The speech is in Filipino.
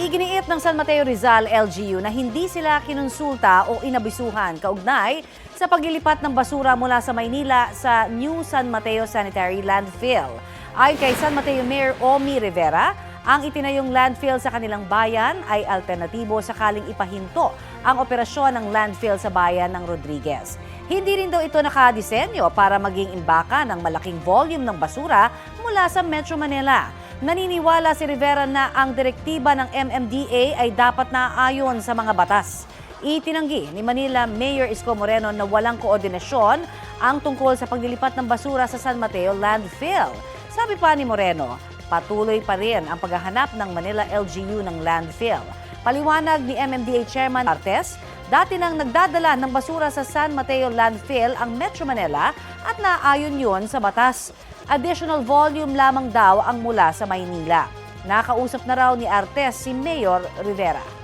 Iginiit ng San Mateo Rizal LGU na hindi sila kinonsulta o inabisuhan kaugnay sa paglilipat ng basura mula sa Maynila sa New San Mateo Sanitary Landfill. Ayon kay San Mateo Mayor Omi Rivera, ang itinayong landfill sa kanilang bayan ay alternatibo sakaling ipahinto ang operasyon ng landfill sa bayan ng Rodriguez. Hindi rin daw ito nakadisenyo para maging imbaka ng malaking volume ng basura mula sa Metro Manila. Naniniwala si Rivera na ang direktiba ng MMDA ay dapat naaayon sa mga batas. Itinanggi ni Manila Mayor Isko Moreno na walang koordinasyon ang tungkol sa paglilipat ng basura sa San Mateo Landfill. Sabi pa ni Moreno, patuloy pa rin ang paghahanap ng Manila LGU ng landfill. Paliwanag ni MMDA Chairman Artes, dati nang nagdadala ng basura sa San Mateo Landfill ang Metro Manila at naaayon yun sa batas. Additional volume lamang daw ang mula sa Maynila. Nakausap na raw ni Artes si Mayor Rivera.